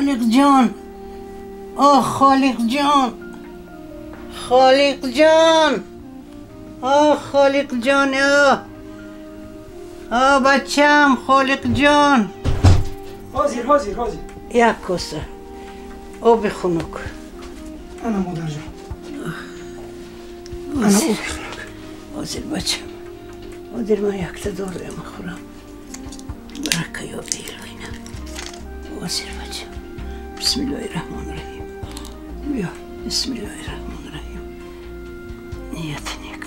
خالق جان آه خالق جان خالق جان آه خالق جان آه بچم خالق جان حاضر یک کاسه آب خنک انا مادر جان انا آب خنک حاضر بچم حاضر من یک تا داروی میخورم برکه یا بیلوینم حاضر بچم بسم الله الرحمن الرحیم بیا بسم الله الرحمن الرحیم نیت نیک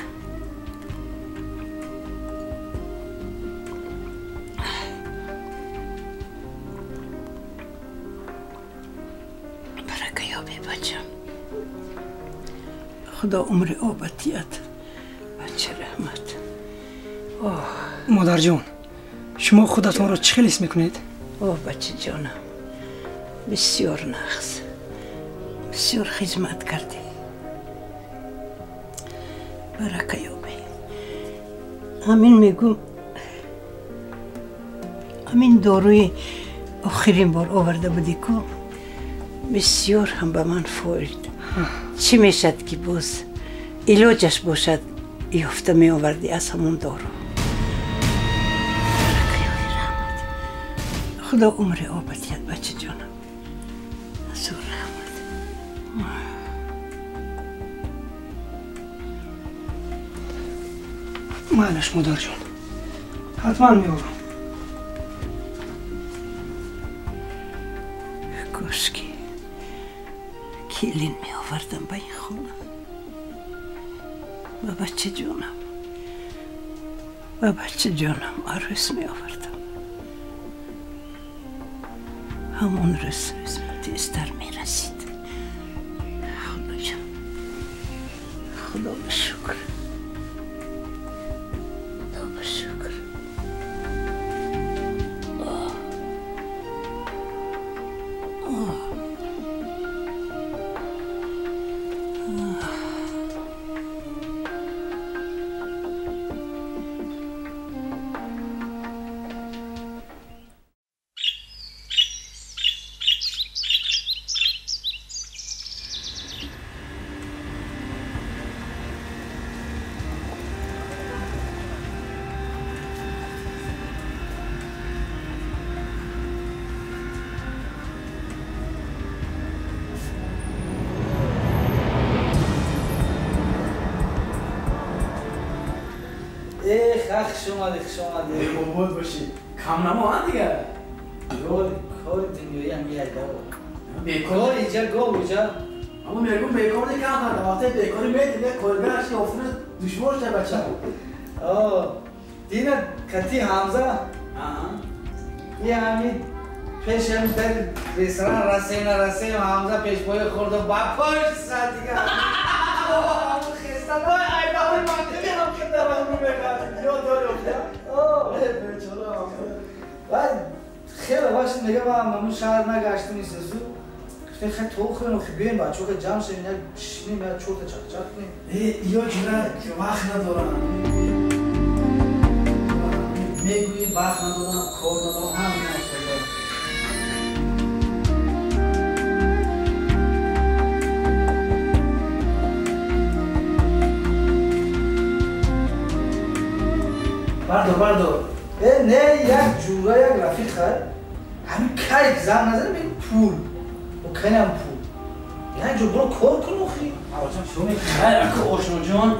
برکه یا بی بچم خدا عمر آبتیت بچه رحمت مادر جان شما خودتون را چه خلیص میکنید؟ بچه جانم بسیار نقص بسیار خدمت کردی برکه یابی همین میگم همین داروی آخرین بار آورده بودی که بسیار هم به من فاید چی میشد که باز علاجش باشد یافته می آوردی از همون دارو خدا عمر آبتیت بچه جانم نصور رحمت معلش مادر جان حتما میارم کاش که کلین می آوردم به این خونه و بچه جانم عروس می آوردم همون روز تیزتر می رسید خدا جان خدا به شکر خدا به شکر خوش اومده بود باشی کم نما دیگه کار دنیایی هم یه بیکار کار اینجا گو اینجا اما میگم بیکار دیگه کم وقتی بیکاری میدیم کارگرش یافتن دشوار شه بچه دینا کتی حمزه یه همین پیش هم در رستوران رسیم حمزه پیش پای خورده باپاش ساعت دیگه خسته بای ایباقی مانده هم که در همون بگرد یا داری بعد خیلی باشه میگه با همون شهر نگشته نیست خیلی توخ کنم که بیاین بچه که جمع شدیم یک بشینیم یا چوت چک کنیم یا جوره که وقت ندارم میگویی وقت ندارم کار ندارم همین نکنم بردار نه یک جورا یک رفیق خواهد همین کاری که زن نزده بگیم پول و کنی هم پول یک جور برو کار کن اخی آجان شو میکنه اکا آشنا جان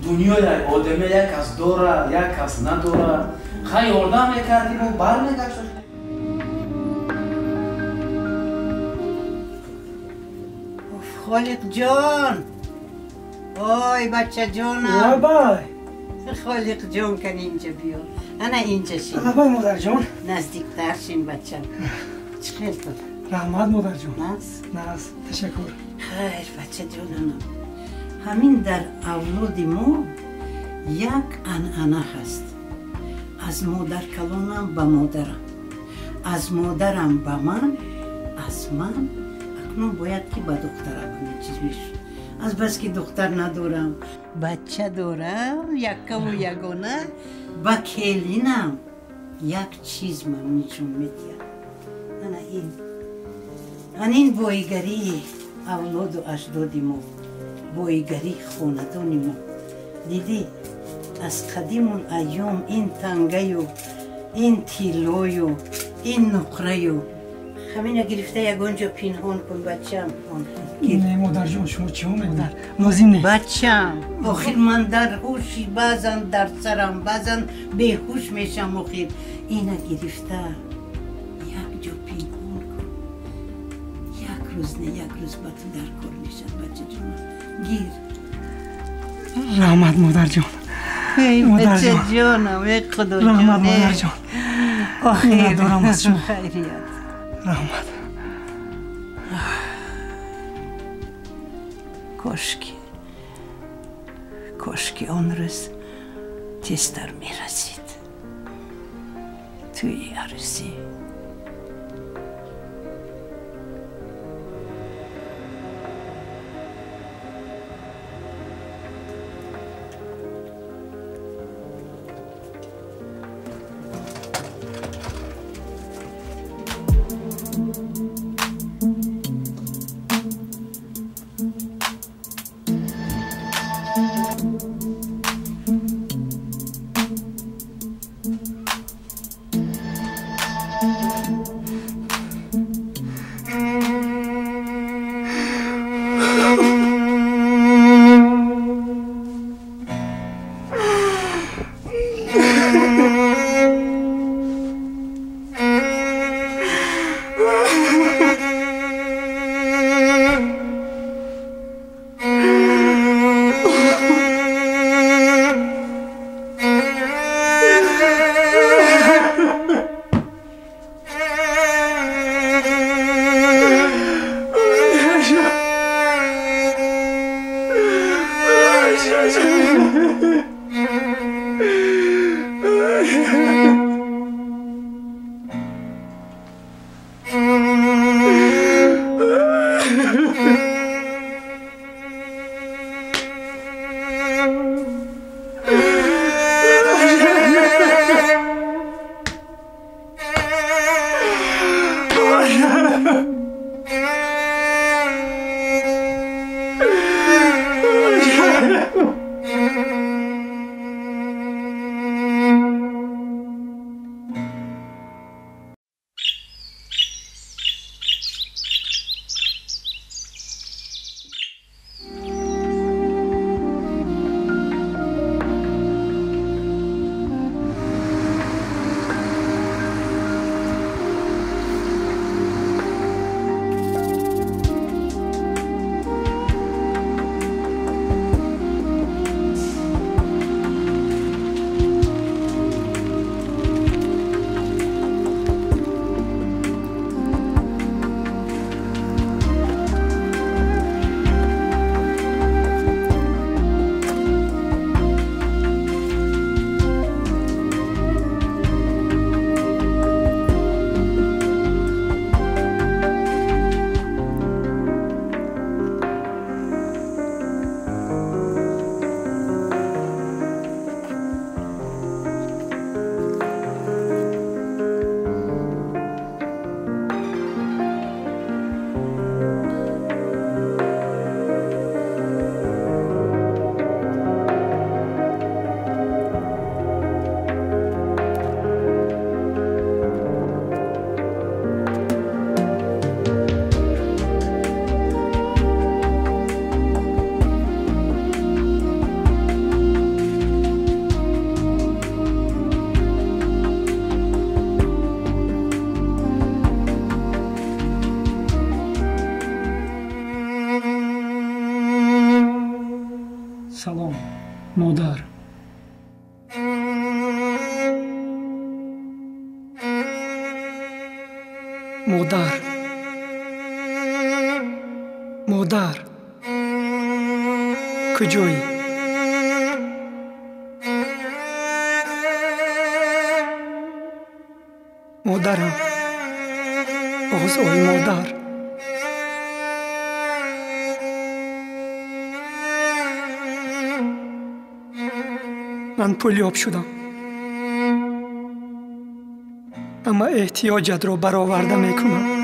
دنیا یک آدمه یک کس داره یک کس نداره خیلی آردم میکردیم و بر میگشت خالق جان آی بچه جانم رابای خالق جان کن اینجا بیا انا اینجا شین رابای مادر جان نزدیکتر شین بچه چه خیلی تو رحمت مادر جان ناز تشکر خیر بچه جانم همین در اولاد ما یک انعنه هست از مادر کلانم به مادرم از مادرم به من از من اکنون باید که به دخترم همین چیز میشه از بس که دختر ندارم بچه دارم یکه و یگانه با کلینم یک چیز من میچون میدیم انا این انین بایگری اولاد و اجدادی ما، بایگری خاندانی ما. دیدی از قدیم الایام این تنگه و این تیلای و این نقره و همین گرفته یگانجا پنهان کن بچم. نه مادر جان شما چی مادر؟ لازم نیست. بچم آخر من در هوشی بعضا در سرم بعضا بیهوش میشم. آخر اینه گرفته یک جا پنهان کن. یک روز نه یک روز با تو در کار میشد بچه جان. گیر. رحمت مادر جان. ای مادر بچه جان. جانم ای خدا جان. رحمت مادر جان. آخر دارم از شما. خیریت. رحمت. کاشکی آن روز تیزتر میرسید توی عروسی. سلام مادر. مادر مادر کجایی؟ مادرم آزای مادر. من پولیاب شدم اما احتیاجت را برآورده میکنم.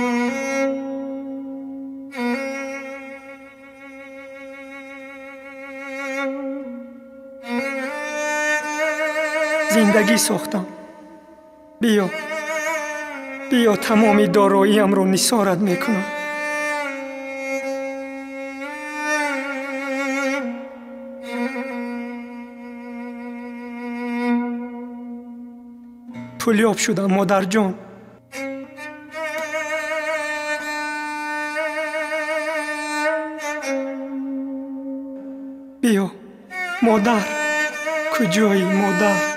زندگی ساختم. بیا تمامی داراییم رو نثارت میکنم. پولیاب شدم مادر جان. بیا مادر، کجایی مادر؟